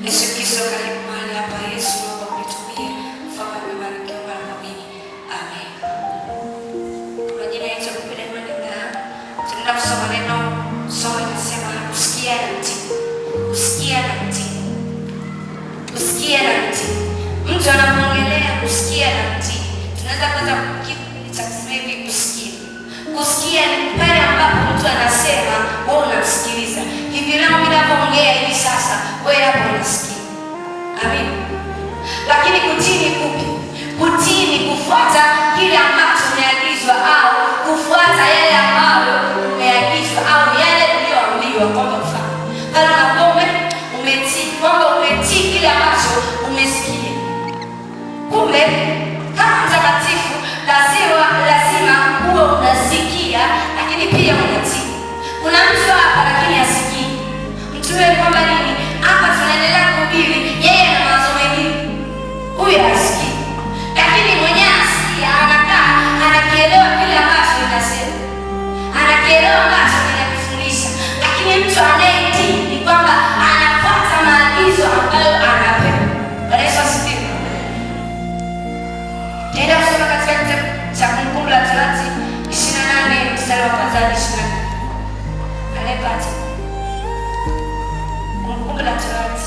Yesu Kristo karibu mahali hapa. Yesu naomba unitumie. Mfalme umebarikiwa mara kwa wingi. Amen. Kwa jina Yesu kupenda imani na tunaenda kusoma neno. Somo linasema kusikia na kutii. Kusikia na kutii. Kusikia na kutii. Mtu anapoongelea kusikia na kutii, tunaweza kwanza kitu cha kusema hivi kusikia. Kusikia ni pale ambapo mtu anasema wewe unamsikiliza. Hivi leo ninapoongea hivi sasa wewe hapo unasikia. Amen. Lakini kutii ni kupi? Kutii ni kufuata kile ambacho umeagizwa au kufuata yale ambayo umeagizwa au yale uliyoambiwa kwamba ufanye. Pale unapokuwa umetii, kwamba umetii kile ambacho umesikia. Kumbe kama mtakatifu lazima uwe unasikia lakini pia unatii. Kuna mtu hapa lakini hasikii. Mtu yule ni kwamba nini? Hapa tunaendelea kuhubiri, yeye ana mawazo mengine. Huyu hasikii. Lakini mwenyewe asikia, anakaa, anakielewa kile ambacho ninasema. Anakielewa ambacho ninakifundisha. Lakini mtu anayetii ni kwamba anafuata maagizo ambayo anapewa. Bwana Yesu asifiwe. Tenda kusoma katika kitabu cha Kumbukumbu la Torati 28 mstari wa kwanza hadi 24. Anayepata Kumbukumbu la Torati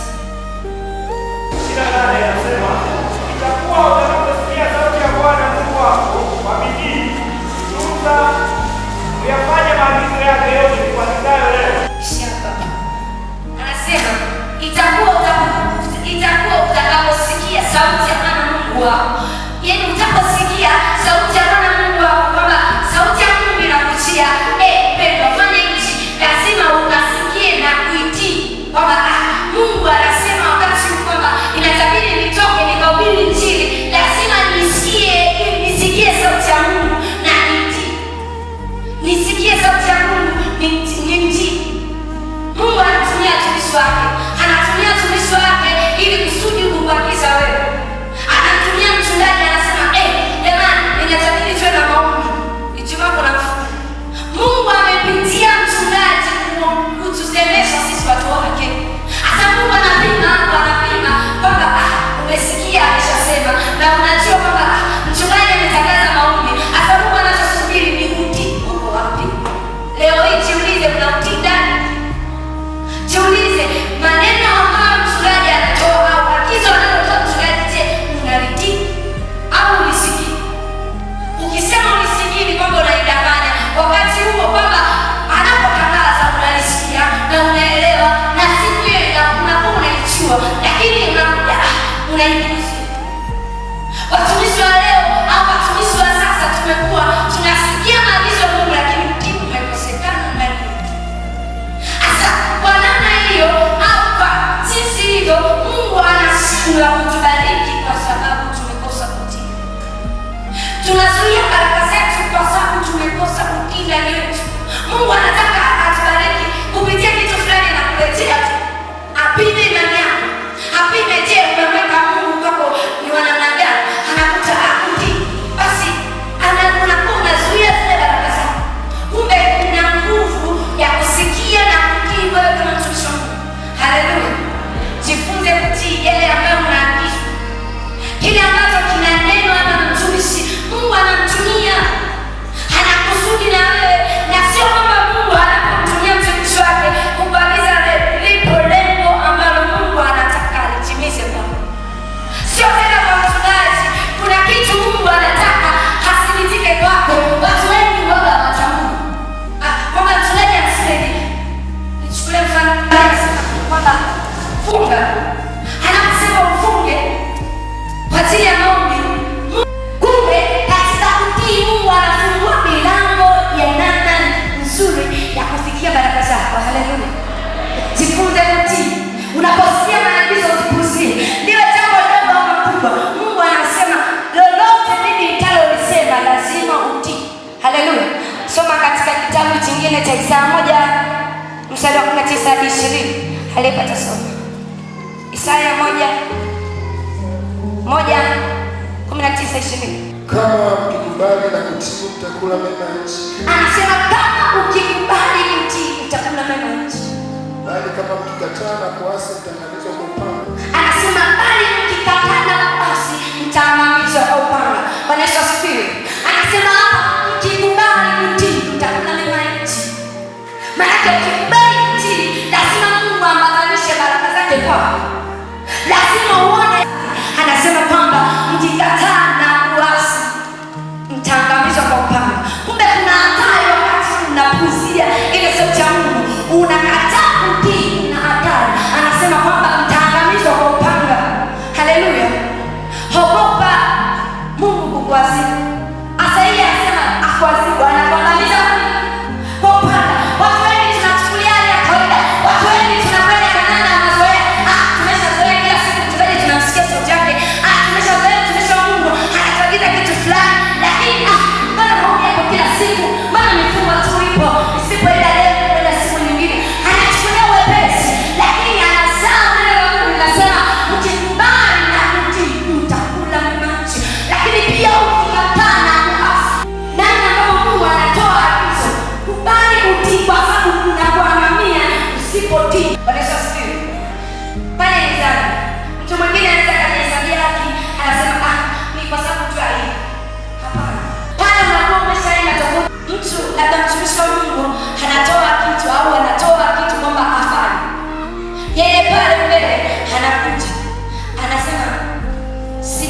28 anasema, itakuwa utakaposikia sauti ya Bwana Mungu wako kwa bidii kutunza uyafanye maagizo yake yote nikuagizayo leo. Anasema itakuwa utakaposikia sauti ya Bwana Mungu wako. Yaani utaposikia sauti ya Bwana Mungu wako, kwamba sauti ya Mungu inakujia, pendo fanya hivi, lazima ukasikie na kuitii. Kwamba Mungu anasema wakati kwamba inatabiri nitoke nikahubiri Injili, lazima nisikie sauti ya Mungu na nitii. Nisikie sauti ya Mungu nitii. Mungu anatumia watumishi wake. Anatumia watumishi wake ili kusudi kukuagiza wewe. Anatumia mchungaji anasema, jamani, ninatabiri tuwe na maombi. Ijumaa kuna mfungo. Mungu amepitia mchungaji kutusemesha sisi watu wake. Hata Mungu anapima kwamba umesikia ameshasema na unajua kwamba mchungaji ametangaza maombi. Hata Mungu anachosubiri ni utii. Uko wapi? Leo hii jiulize, unautii ndani? Jiulize maneno ambayo mchungaji anatoa au agizo analotoa mchungaji, je, unalitii au ulisikii? Ukisema ulisikii ni kwamba unaidanganya. Wakati huo kwamba anapotangaza unalisikia na unaelewa na siku hiyo unakuwa unaichua, lakini unakuja unaipuuza. Watumishi wa leo au watumishi wa sasa tumekuwa tunasikia maagizo ya Mungu lakini utii umekosekana ndani yetu. Sasa kwa namna hiyo au kwa jinsi hivyo Mungu anashindwa kutubariki kwa sababu tumekosa kutii. Tunazuia baraka zetu kwa sababu tumekosa kutii ndani yetu. Mungu anataka atubariki kupitia kitu fulani na kuletea tu. Apime imani yako. Apime, je, umeweka Mungu kwako ni wa namna gani? Anakuta akutii. Basi unakuwa unazuia zile baraka zako. Kumbe kuna nguvu ya kusikia na kutii wewe kama mtumishi wa Mungu. Haleluya. Jifunze kutii yale ambayo unaagizwa. Kile ambacho kinanenwa na mtumishi, Mungu anamtumia. Anakusudi na wewe, na sio kwamba Mungu anamtumia mtumishi wake kukuagiza lipo lengo ambalo Mungu anataka litimize kwako. Sio tena kwa mchungaji, kuna kitu Mungu anataka hasiditike kwako. Watu wengi waga hawatambui. Kwamba mchungaji anasema, nichukulie mfano kwamba funga. Anaposema ufunge kwa ajili ya maombi, kumbe katika kutii Mungu anafungua milango ya namna nzuri ya kufikia baraka zako. Haleluya. Jifunze kutii. Unaposikia maagizo usipuuzie. Ndio jambo dogo au kubwa. Mungu anasema lolote mimi nitalolisema lazima utii. Haleluya. Soma katika kitabu kingine cha Isaya 1 mstari wa 19 hadi 20. Aliyepata soma. Isaya 1:19-20. Kama mkikubali na kutii mtakula mema ya nchi. Anasema kama ukikubali kutii utakula mema ya nchi. Bali kama mkikataa na kuasi mtaangamizwa kwa upanga.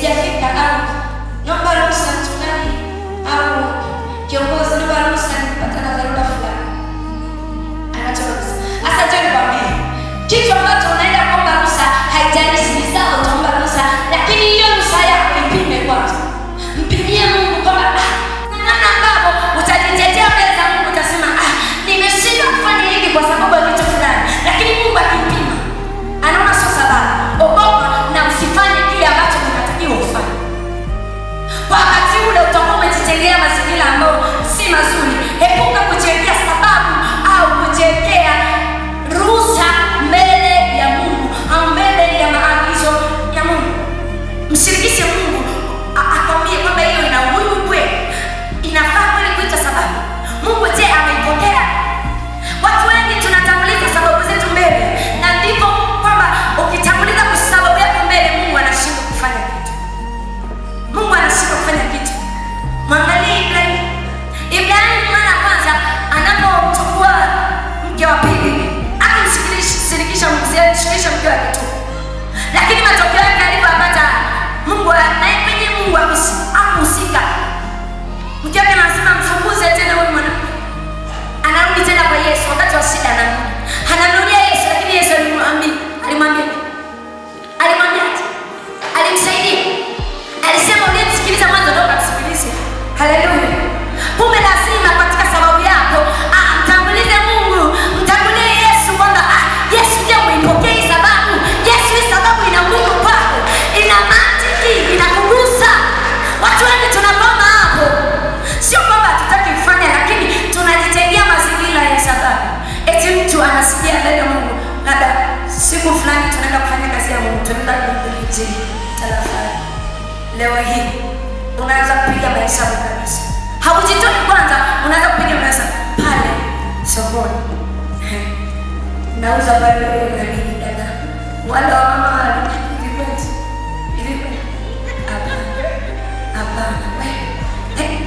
sijafika au naomba ruhusa mchungaji au kiongozi, naomba ruhusa nipata na dharura fulani. Anatoka ruhusa. Sasa je, nikwambie kitu ambacho unaenda kuomba ruhusa, haijalishi ni sawa utaomba ruhusa, lakini hiyo ruhusa yako ipime kwanza. Mpimie Mungu kwamba namna ambavyo utajitetea mbele za Mungu, utasema nimeshindwa kufanya hivi kwa sababu ya vitu fulani, lakini Mungu akipima anaona sio sababu. Ogopa na usifanye kile ambacho unatakiwa ufanye. Kwa wakati ule utakuwa umejitengea mazingira ambayo si mazuri. Epuka kujiwekea sababu au kujiwekea ruhusa mbele ya Mungu au mbele ya maagizo ya Mungu. Mshirikishe Mungu akwambie kwamba hiyo ina umuhimu kweli, inafaa kweli kuita sababu. Mungu je, ameipokea? Watu wengi tunatanguliza sababu zetu mbele, na ndipo kwamba ukitanguliza kwa sababu yako mbele, Mungu anashindwa kufanya kitu. Mungu anashindwa kufanya kitu. Mwangalie Ibrahim. Ibrahim mara kwanza anapomchukua mke wa pili, akamshirikisha mke wake tu, lakini matokeo yake alipopata Mungu naye kwenye Mungu hakuhusika. Mke wake anasema mfunguze tena huyu mwanamke. Anarudi tena kwa Yesu wakati wa shida, anamrudia Yesu, lakini Yesu alimsaidia. Alisema uliyemsikiliza mwanzo ndio ukamsikilize. Haleluya. Kumbe lazima katika sababu yako mtangulize Mungu, mtangulie Yesu kwamba Yesu ndiye uipokee sababu. Yesu hii sababu ina nguvu kwako, ina mantiki, inakugusa. Watu wengi tunapoma hapo. Sio kwamba hatutaki kufanya, lakini tunajitengea mazingira ya sababu. Eti mtu anasikia ndani ya Mungu, labda siku fulani tunaenda kufanya kazi ya Mungu, tunaenda kuhubiri tarafa. Leo hii unaanza kupiga mahesabu kabisa. Haujitoi kwanza, unaanza kupiga mahesabu pale sokoni. Nauza pale na nini dada? Wala mama hivi kweli. Hapana.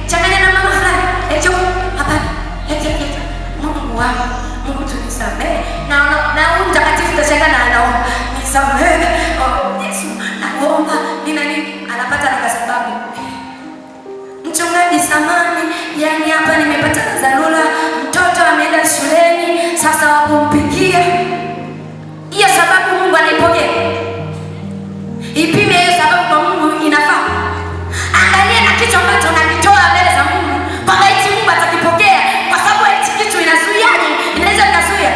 Changanya na mama fulani. Hapana. Mungu wangu, Mungu tunisamehe. Na huyu mtakatifu tachanga na anaomba. Nisamehe. Yesu, nakuomba nini? Anapata na sababu. Mchungaji samani, yani hapa nimepata dharura, mtoto ameenda shuleni, sasa wakumpikia. Hiyo sababu Mungu anaipokea? Ipime hiyo sababu kwa Mungu inafaa. Angalia na kitu ambacho unakitoa mbele za Mungu, kwamba hichi Mungu atakipokea, kwa sababu hichi kitu inazuiaje? Inaweza kuzuia.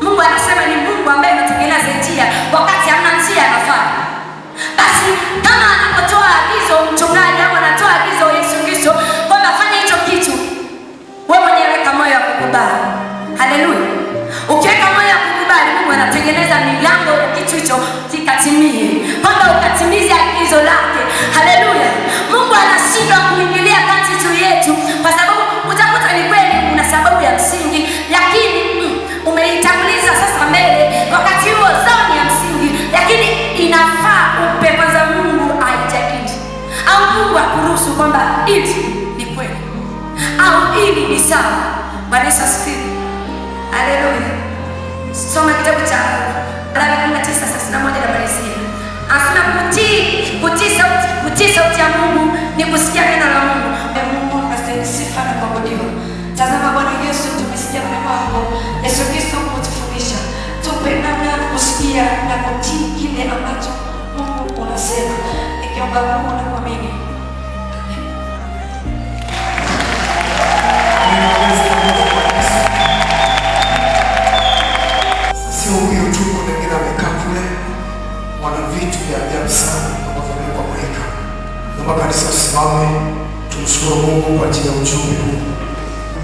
Mungu anasema ni Mungu ambaye anatengeneza njia wakati hamna njia anafanya. Basi kama anapotoa agizo mchungaji au anatoa agizo Yesu Kristo kwamba fanya hicho kitu, wewe mwenyewe weka moyo wa kukubali. Haleluya. Ukiweka moyo wa kukubali, Mungu anatengeneza milango ya kitu hicho kikatimie, kwamba ukatimize agizo lake. Haleluya. Mungu anashindwa kuingilia kati juu yetu, kwa sababu utakuta ni kweli una sababu ya msingi, lakini umeitanguliza sasa mbele, wakati huo zao ya msingi, lakini inafaa upe kwanza Mungu aijadili, au Mungu akuruhusu kwamba hili ni kweli au hili ni sawa. Bwana Yesu asifiwe. Haleluya. Soma kitabu cha Warumi 9:31 na Maria. Anasema kutii sauti ya Mungu ni kusikia neno la Mungu. Mungu astahili sifa na kuabudiwa. Tazama Bwana Yesu, tumesikia neno lako. Yesu Kristo kutufundisha. Tupe namna kusikia na kutii kile ambacho Mungu unasema. Nikiomba Mungu na kuamini. Sio huyo tu, kuna wengine wamekaa kule wana vitu vya ajabu sana ambavyo vimekubalika. Naomba kanisa usimame, tumshukuru Mungu kwa ajili ya ujumbe huu.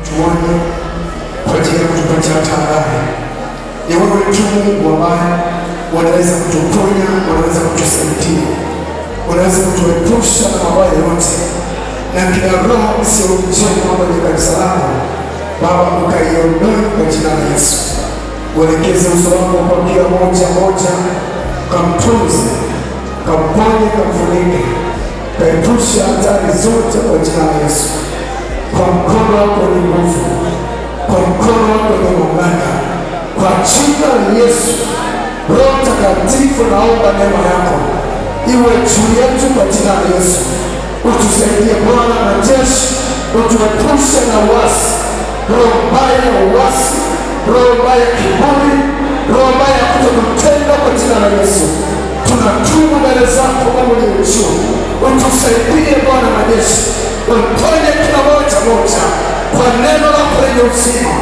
Tuone kwa ajili ya kutupatia tahadhari. Ni wewe tu Mungu ambaye unaweza kutuponya, unaweza kutusaidia, unaweza kutuepusha na mabaya yote, na kila roho isiyo njema kwenye kanisa lako Baba, ukaiondoe kwa jina la Yesu. Uelekeze uso wako kwa kila moja, kamtunze, kamponye, kamfunike, kaepushe hatari zote kwa jina la Yesu. Kwa mkono wako wenye nguvu, kwa mkono wako wenye mamlaka, kwa jina la Yesu. Roho Mtakatifu, naomba neema yako iwe juu yetu kwa jina la Yesu. Utusaidie Bwana na jeshi, utuepushe na uasi, roho mbaya ya uasi, roho mbaya ya kiburi, roho mbaya ya kutokutenda kwa jina la Yesu. Tunatubu mbele zako Mungu ni juu. Utusaidie Bwana na jeshi, uponye kila moja kwa neno lako lenye uzima.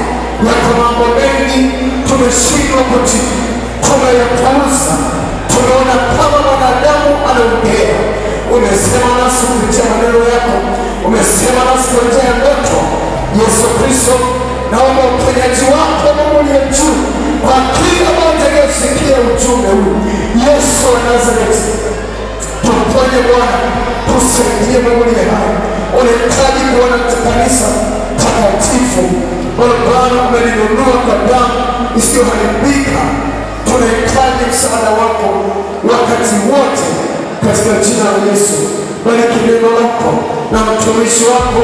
Yako mambo mengi tumeshindwa kutii, tumeyapuuza, tumeona kama mwanadamu anaongea. Umesema nasi kupitia maneno yako, umesema nasi kwa njia ya ndoto. Yesu Kristo, naomba uponyaji wako Mungu uliye juu kwa kila mmoja anayesikia ujumbe huu. Yesu wa Nazareti, tuponye Bwana, tusaidie Mungu uliye hai. Unahitaji kuona kanisa takatifu. Bwana, umelinunua kwa damu isiyoharibika. Tunahitaji msaada wako wakati wote katika jina la Yesu. Bariki neno lako na mtumishi wako,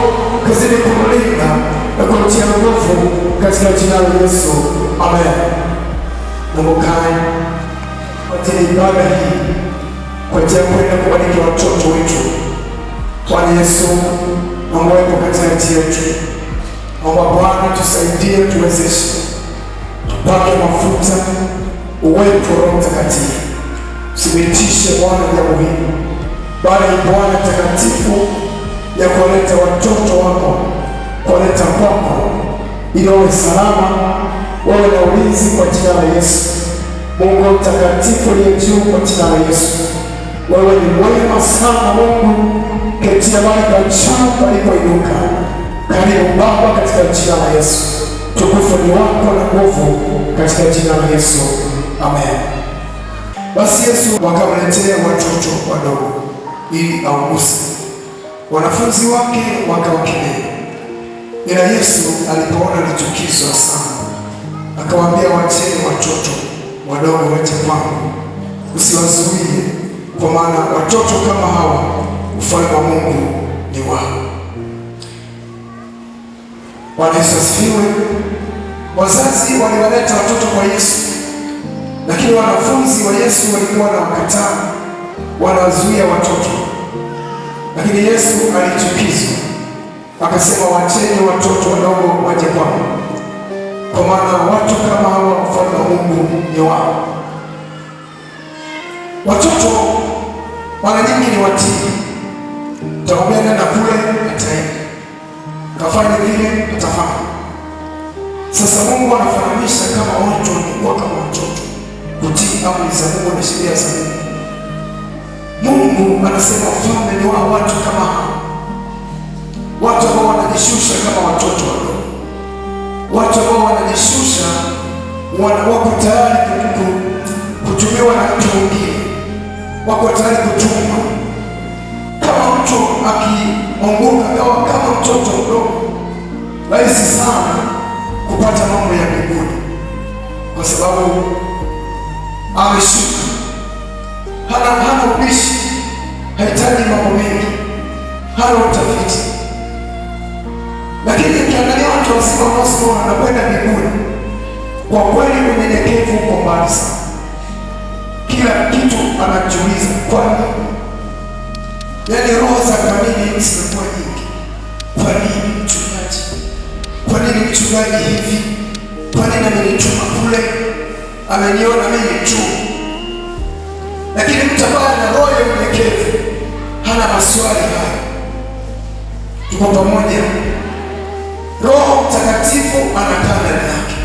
kazidi kumlinda na kumtia nguvu katika jina la Yesu. Amen. Mungu kae kwa ajili ya ibada hii, kwa ajili ya kwenda kubariki watoto wetu. Bwana Yesu, naomba uwepo katikati yetu. Naomba Bwana tusaidie, tuwezeshe, tupake mafuta, uwepo Roho Mtakatifu. Thibitishe Bwana jambo hili, bali Bwana takatifu ya kuleta watoto wako, kuleta kwako, ili wawe salama, wawe na ulinzi kwa jina la Yesu. Mungu mtakatifu aliye juu, kwa jina la Yesu, wewe ni mwema sana Mungu, ketia mahali pa juu palipoinuka. Karibu Baba, katika jina la Yesu. Tukufu ni wako na nguvu katika jina la Yesu. Amen. Basi Yesu wakamletea watoto wadogo ili awaguse. Wanafunzi wake wakawakemea, ila Yesu alipoona alichukizwa sana, akawaambia, wacheni watoto wadogo waje kwangu, usiwazuie, kwa maana watoto kama hawa ufalme wa Mungu ni wao. Bwana Yesu asifiwe. Wazazi waliwaleta watoto kwa Yesu, lakini wanafunzi wa Yesu walikuwa na wakataa, wanawazuia watoto. Lakini Yesu alichukizwa, akasema, wacheni watoto wadogo waje kwangu, kwa maana watu kama hawa ufalme wa Mungu ni wao. Watoto mara nyingi ni watii. Utamwambia nenda kule, ataenda. Kafanya vile, atafanya. Sasa Mungu anafananisha kama watu walikuwa kama watoto, kutii amri za Mungu na sheria za Mungu. Mungu anasema ufalme ni wa watu kama hao, watu ambao wanajishusha kama watoto wadogo, watu ambao wanajishusha, wako tayari kutumiwa na mtu mwingine, wako tayari kutumwa. Kama mtu akiongoka kama mtoto mdogo, rahisi sana kupata mambo ya mbinguni, kwa sababu ameshuka. Hana ubishi, hahitaji mambo mengi, hana utafiti. Lakini ukiangalia watu wazima wanaosema wanakwenda mbinguni, kwa kweli unyenyekevu uko mbali sana. Kila kitu anajiuliza, kwani yaani roho za kamili zimekuwa nyingi. Kwa nini mchungaji? Kwa nini mchungaji hivi? Kwa nini amenituma kule? Ameniona mimi tu. Lakini mtu ambaye ana roho ya unyenyekevu hana maswali haya. Tuko pamoja? Roho Mtakatifu anakaa ndani yake,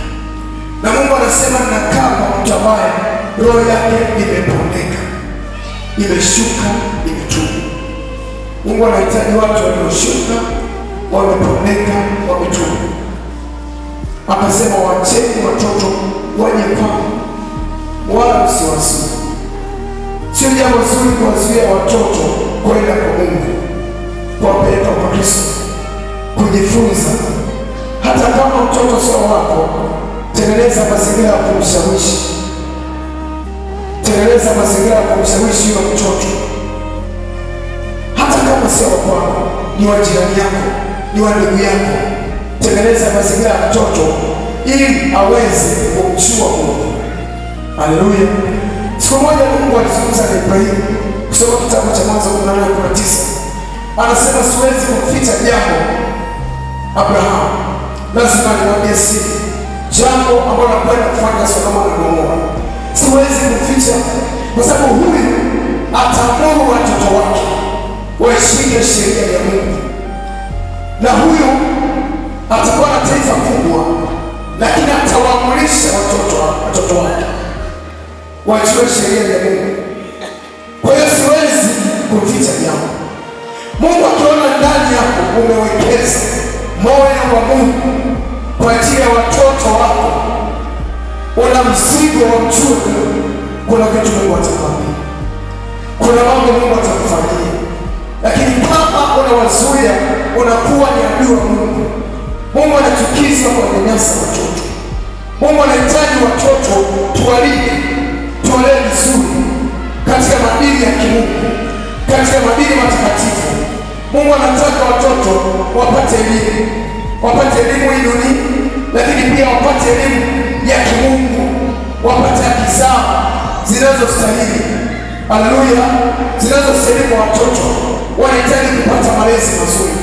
na Mungu anasema nakaa kwa mtu ambaye roho yake imepondeka, imeshuka, imetubu. Mungu anahitaji watu walioshuka, wamepondeka, wametubu. Akasema, wacheni watoto waje kwangu, wala usiwazuie. Sio jambo zuri kuwazuia watoto kwenda kwa Mungu, kuwapeleka kwa Kristo, kujifunza. Hata kama mtoto sio wako, tengeneza mazingira ya kumshawishi, tengeneza mazingira ya kumshawishi yule mtoto. Hata kama sio wako, ni wa jirani yako, ni wa ndugu yako, tengeneza mazingira ya mtoto ili aweze kumjua Mungu. Haleluya. Siku moja Mungu alizungumza na Ibrahimu Ukisoma kitabu cha Mwanzo 18:9 anasema siwezi kuficha jambo Abrahamu, lazima niwaambie siri, jambo ambalo nakwenda kufanya Sodoma na Gomora. Siwezi kuficha kwa sababu huyu ataamuru watoto wake waishike sheria ya Mungu, na huyu atakuwa na taifa kubwa, lakini atawaamurisha watoto wake wajue sheria ya Mungu. Kwa hiyo siwezi kuficha jambo. Mungu akiona ndani yako umewekeza moyo wa Mungu kwa ajili ya watoto wako, una mzigo wa mchungu, kuna vitu Mungu atakwambia, kuna mambo Mungu atakufanyia. Lakini kama unawazuia, unakuwa ni adui wa Mungu. Mungu anachukiza kuwanyanyasa watoto. Mungu anahitaji watoto tuwalinde, tuwalee vizuri katika maadili ya kimungu, katika maadili matakatifu. Mungu anataka watoto wapate elimu hii dunia, lakini pia wapate elimu ya kimungu, wapate haki zao zinazostahili. Haleluya, zinazostahili kwa watoto. Wanahitaji kupata malezi mazuri,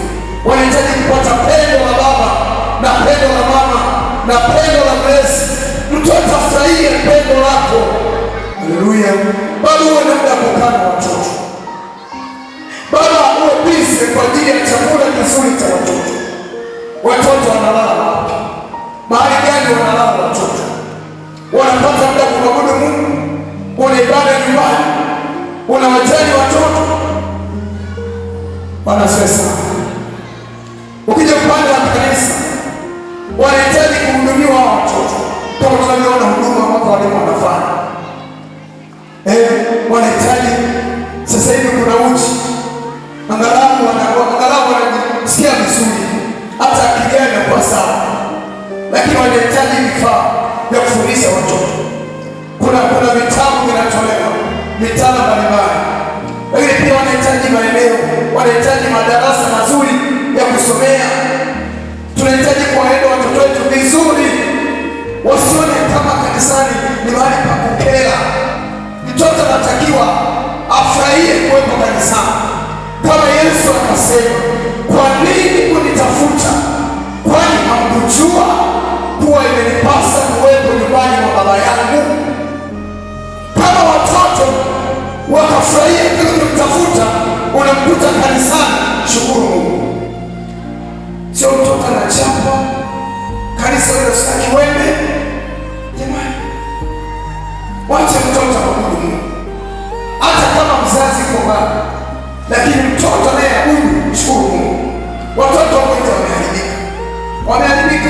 wanahitaji kupata pendo la baba na pendo la mama na pendo la mlezi. Mtoto afurahie pendo lako. Haleluya, bado uwe na muda kukaa na watoto, baba uwe busy kwa ajili ya chakula kizuri cha watoto. Watoto wanalala wapi? Mahali gani wanalala watoto? Wanapata muda kumwabudu Mungu? Una ibada nyumbani? Unawajali watoto? Wanasesa ukija upande wa kanisa, wanahitaji kuhudumiwa watoto kama tunavyoona huduma ambapo walimu wanafanya. Wanahitaji sasa hivi kuna uchi, angalau wanajisikia vizuri, hata akigana kwa sawa, lakini wanahitaji vifaa vya kufundisha watoto. Kuna vitabu vinatolewa, mitaala mbalimbali, lakini pia wanahitaji maeneo, wanahitaji madarasa mazuri ya kusomea. Tunahitaji kuwaenda watoto wetu vizuri, wasione kama kanisani ni mahali pa kukera. Mtoto anatakiwa afurahie kuwepo kanisani, kama Yesu akasema, kwa nini kunitafuta? Kwani hamkujua kuwa imenipasa kuwepo nyumbani mwa Baba yangu? Kama watoto wakafurahia kile kumtafuta, unamkuta kanisani, shukuru Mungu. Sio mtoto anachapa kanisa ile usitaki wende. Jamani, wacha mtoto abudu Mungu, hata kama mzazi kwa baba, lakini mtoto naye abudu, shukuru Mungu. Watoto wote wameharibika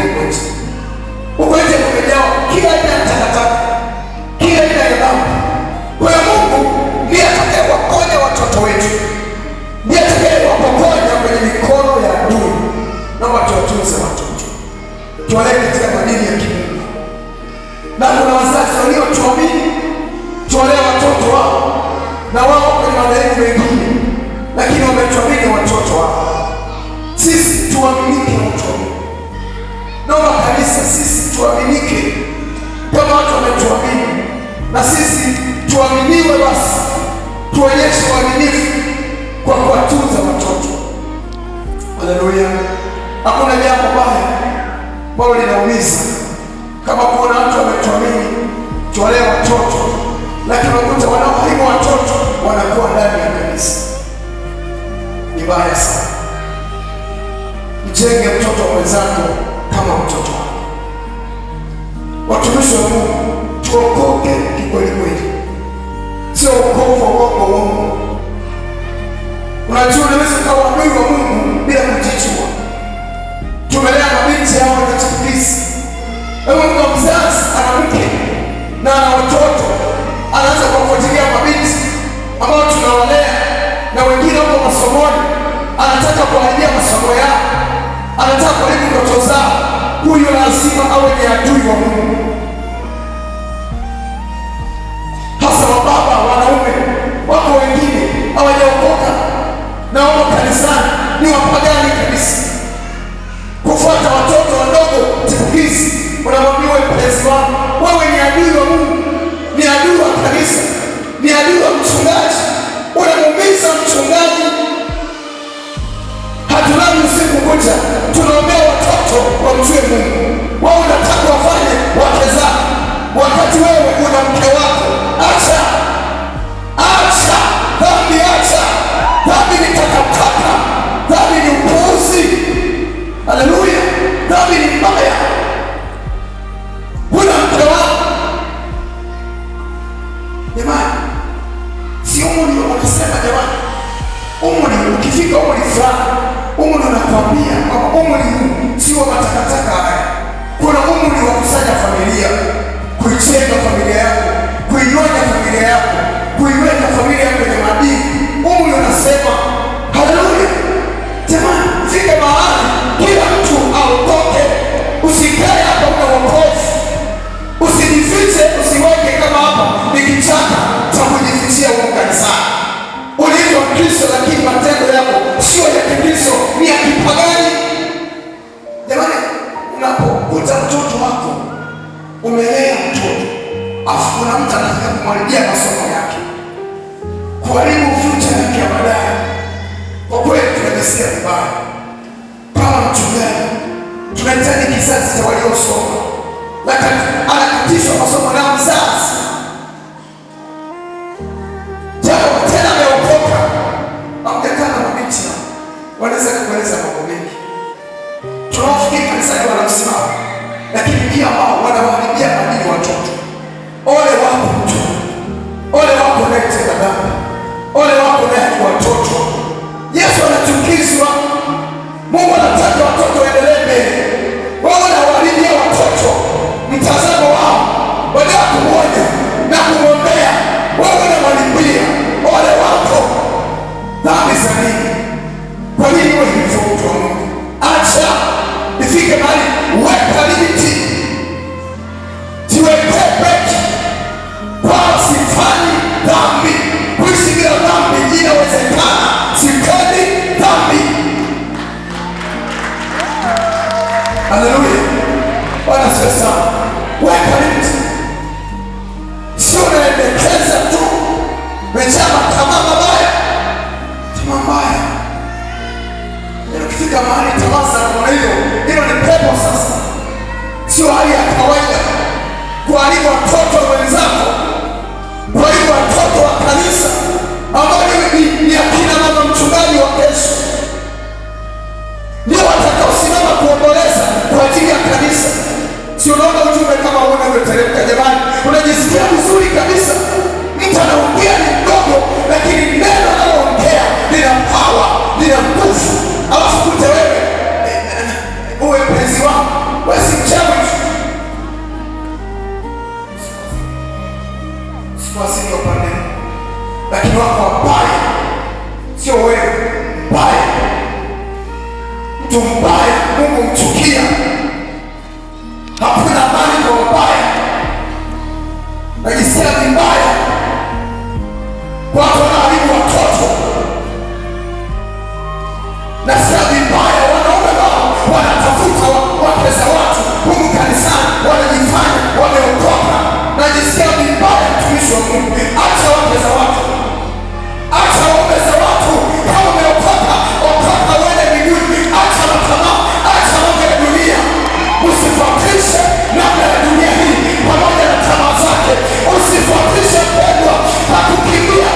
huko nje kumejaa kila aina ya takataka, kila aina ya dhambi. Kwa hiyo Mungu ndiye atakayewaponya watoto wetu, ndiye atakayewaponya kwenye mikono ya adui. Naomba tuwatunze watoto, tuwalee katika maadili ya kimungu. Na kuna wazazi waliotuamini tuwalee watoto wao, na wao kwenye madhehebu mengine, lakini wametuamini watoto wao. Sisi tuaminike watoto. Naomba kanisa, sisi tuaminike kama watu wametuamini, na sisi tuaminiwe. Basi tuonyeshe uaminifu kwa kuwatunza watoto. Haleluya. Hakuna jambo baya ambalo linaumiza kama kuona watu wametuamini tuwalee watoto, lakini wakuta wanaoharibu watoto wanakuwa ndani ya kanisa. Ni baya sana. Mjenge mtoto mwenzako kama mtoto wako. Watumishi wa Mungu, tuokoke kikweli kweli, sio ukovu wa uongo. Unajua unaweza kuwa adui wa Mungu bila kujijua. Tumelea mabinti hao na chipukizi. Mungu mzazi ana mke na ana watoto, anaanza kuwafuatilia mabinti ambao tunawalea na wengine wako masomoni, anataka kuharibia masomo yao, anataka kuharibu ndoto zao. Huyo lazima awe ni adui wa Mungu. Hasa wababa, wanaume wako wengine hawajaokoka na wao kanisani ni wapagani kabisa, kufuata watoto wadogo chipukizi. Unamwambia wewe mpenzi wangu, wewe ni adui wa Mungu, ni adui wa kanisa, ni adui wa mchungaji. umri wanasema jamani, umri ukifika umri fulani, umri unakwambia kwamba umri huu sio matakataka haya. Kuna umri wa kusanya familia, kuijenga familia yako, kuiweka familia yako, kuiweka familia yako kwenye maadili. Umri unasema haleluya. Jamani, fika mahali kila mtu aokoke. Usikae hapa una wokovu, usijifiche, usiweke kama hapa ni kichaka cha kujifichia huko kanisani. Uliitwa Kristo lakini matendo yako sio ya Kristo, ni ya kipagani. Jamani, unapokuta mtoto wako, umelea mtoto afu kuna mtu anataka kumharibia masomo yake, kuharibu future yake ya baadaye, kwa kweli tunajisikia vibaya. Kama mchungaji tunahitaji kizazi cha waliosoma, lakini anakatishwa masomo na mzazi. Jambo tena ameokoka, amjakaa na mabinti wanaweza kueleza mambo mengi. Tunawafikiri kanisani wanamsimama, lakini pia wao wanawaharibia maadili watoto. Ole wako mtu, ole wako unayetenda dhambi, ole wako unayeharibu watoto. Yesu anachukizwa. Mungu anataka watoto waendelee mbele. Wao wanawaharibia watoto mtazamo wao, badala ya kumwonya na kumwombea, wao wanawaharibia. Ole wako. Dhambi za nini? Kwa nini wewe hivyo mtu wa Mungu? Acha ifike mahali weka limiti, jiwekee breki. Kwa sifanyi dhambi, kuishi bila dhambi inawezekana. Sipendi dhambi. Haleluya. Bwana asifiwe sana. Weka limiti, sio unaendekeza tu mechama tamaa mabaya. Tamaa mbaya, ukifika mahali tamaa za namna hiyo, hilo ni pepo sasa, sio hali ya kawaida. Kuharibu watoto wenzako, kuharibu watoto wa kanisa ambao ni akina mama mchungaji wa kesho, ndio watakaosimama kuomboleza kwa ajili ya kanisa. Si unaona ujumbe kama huu unateremka jamani, unajisikia vizuri kabisa. Mtu anaongea ni mdogo, lakini neno analoongea lina power, lina nguvu. Alafu kute wewe uwe mpenzi wako, wewe si mchawi. Sikuasili upande, lakini wako wabaya, sio wewe mbaya. Mtu mbaya Mungu mchukia. Hakuna amani kwa mbaya. Najisikia vibaya kwa watu wanaharibu watoto. Nasikia vibaya wanaume wao wanatafuta wake za watu humu kanisani, wanajifanya wameokoka. Najisikia vibaya mtumishi wa Mungu. Acha wake za watu, acha wake za watu. Kama umeokoka, okoka uende mbinguni. Acha matamaa, acha mambo ya dunia. Usifuatishe namna ya dunia hii pamoja na tamaa zake. Usifuatishe pendwa na kukimbia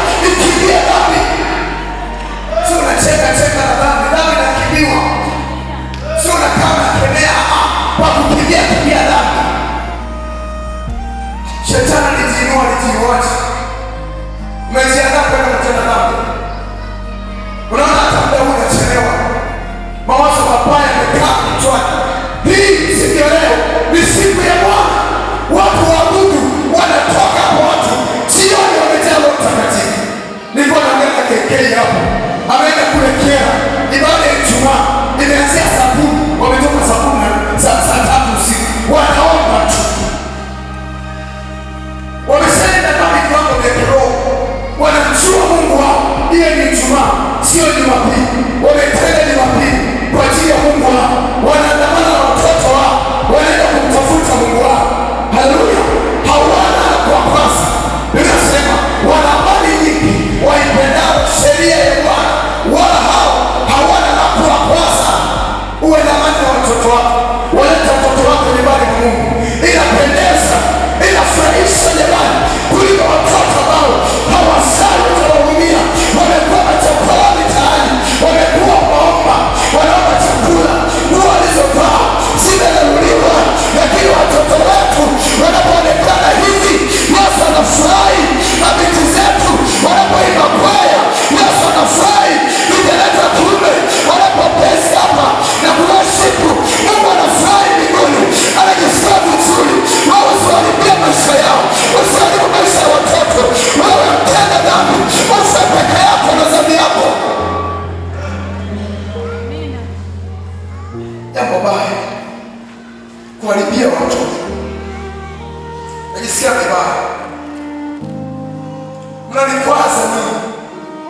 Mnanikwaza mimi,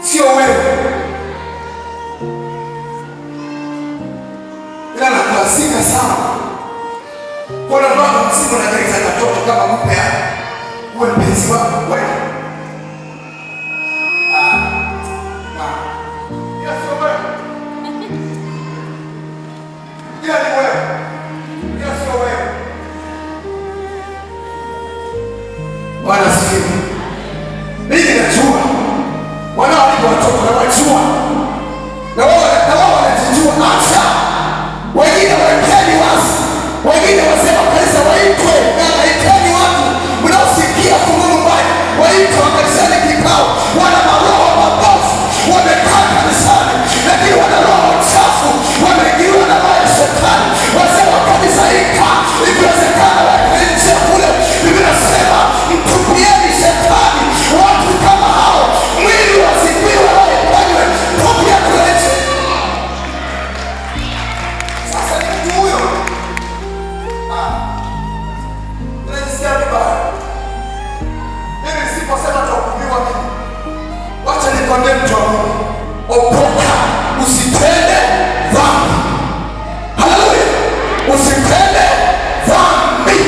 sio wewe. Ila nakwazika sana kuona baba mzima anajeleza katoto kama mpe uwe mpenzi wako kweli. Bwana asifiwe. Mimi najua wanao walio watoto na wajua na wao wanajijua. Acha wengine waiteni wazi, wengine wasema kanisa waitwe na waiteni watu mnaosikia fununu mbaya, waitwe kanisani kikao. Wana maroho mabovu wamekaa kanisani, lakini wana roho chafu wameingiwa na roho ya shetani. Wasema kanisa hika ikiwezekana wake nje kule. Biblia inasema mtupieni shetani watu kama hao, mwili wasipiwe roho ifanywe tupia kule nje. Sasa ni mtu huyo unajisikia vibaya. Mimi siposema tahukumiwa mimi. Wacha nikwambie mtu wa Mungu, okoka, usitende dhambi. Haleluya, usitende dhambi.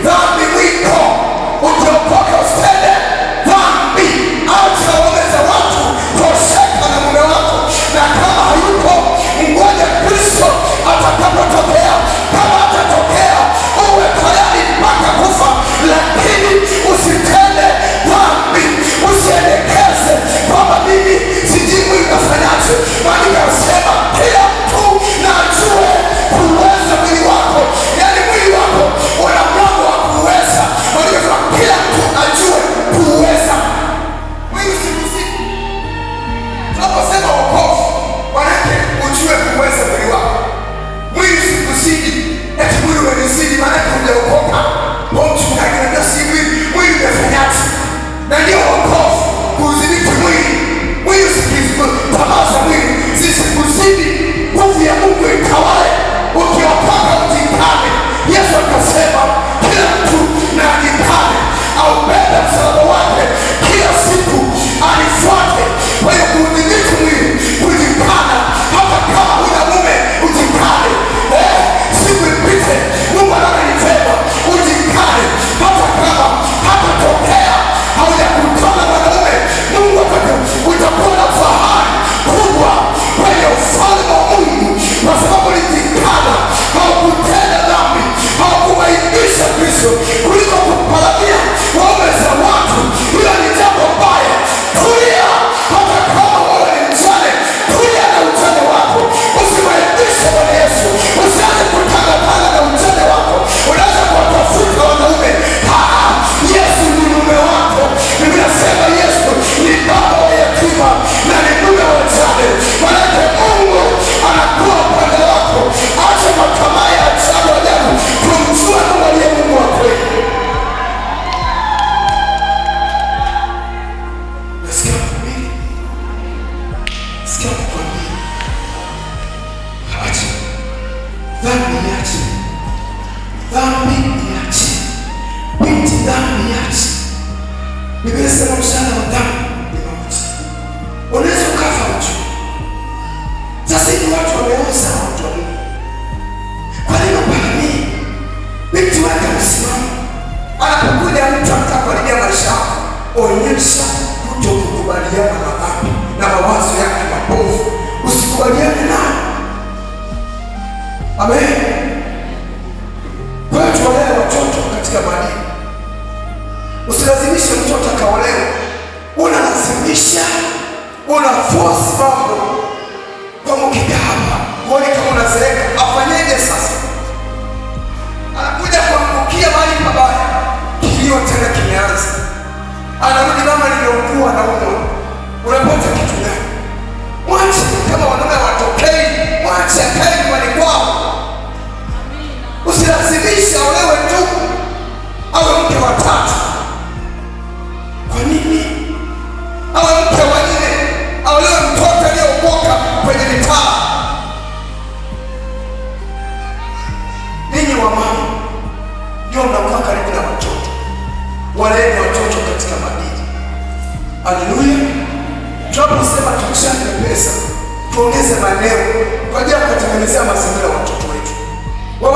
Dhambi mwiko, ukiokoka usitende dhambi. Acha waume za watu, tosheka na mume wako, na kama hayupo ngoja Kristo atakapotokea. Kama atatokea uwe tayari mpaka kufa, lakini usitende dhambi. Usiendekeze kwamba mimi sijui mwili unafanyaje. Maandiko yanasema kila mtu na ajue kuuweza mwili wako, yaani mwili wako una mlango wa kuuweza. Maandiko yanasema kila mtu ajue kuuweza mwili. Usikuzidi. Tunaposema wokovu, maanake ujue kuuweza mwili wako. Mwili usikuzidi, eti mwili umenizidi, maanake hujaokoka. Kwa mchungaji anajua si mwili umefanyaje. Na ndio wokovu, kuudhibiti mwili. Mwili usikuzidi, tamaa za mwili zisikuzidi, nguvu ya Mungu itawale. Ukiokoka ujikane. Yesu akasema kila mtu na ajikane, aubebe msalaba wake kila siku anifuate. Kwa hiyo kuudhibiti mwili, kujikana. Hata kama huna mume ujikane. Siku ipite, Mungu ananifema, ujikane. Hata kama hatatokea haujakutana mwanaume, Mungu utakuwa na fahari kubwa kwenye ufalme wa Mungu, kwa sababu ulijikana, haukutenda dhambi, haukuwaibisha Kristo kuliko kuparamia waume za watu. Hilo ni jambo baya. Tulia, hata kama wewe ni mjane, tulia na ujane wako, usiwaibishe Bwana Yesu. Usianze kutangatanga na ujane wako, unaanza kuwatafuta wanaume. Yesu ni mume wako. Biblia inasema Yesu ni baba wa yatima na ni mume wa wajane. Maanake Mungu anakuwa upande wako. Acha matamaa ya ajabu, kumjua Mungu aliye Mungu wa kweli. Nasikia kukwambia, sikia kukwambia, acha dhambi, iache dhambi, iache binti, dhambi iache. Biblia inasema mshahara wa dhambi ni mauti. Unaweza ukafa ujue. Sasa hivi watu wameuza watu wa Mungu. Kwa nini uparamii? Binti wake amesimama, anapokuja mtu anataka kuharibia maisha yako, onyesha kutokukubaliana na dhambi na mawazo yake mabovu. Usikubaliane nayo. Amen. Kwa hiyo tuwalee watoto katika maadili. Usilazimishe mtoto akaolewe. Unalazimisha, unaforce mambo. Kwa mkika hapa, uone kama unazeeka, afanyeje sasa? Anakuja kuangukia mahali pabaya, kilio tena kimeanza. Anarudi mama niliokuwa na umwa. Unapata kitu gani? Mwache, kama wanaume watokei, mwache akae nyumbani kwao. Usilazimisha olewe tu, awe mke wa tatu. Kwa nini? Awe mke wa nne, aolewe mtoto aliyeokoka kwenye mitaa. Ninyi wa mama ndio mnakuwa karibu na watoto. Waleni watoto katika maadili. Haleluya. Tunaposema tuchange pesa, tuongeze maeneo kwa ajili ya kutengenezea mazingira ya watoto wetu. Wao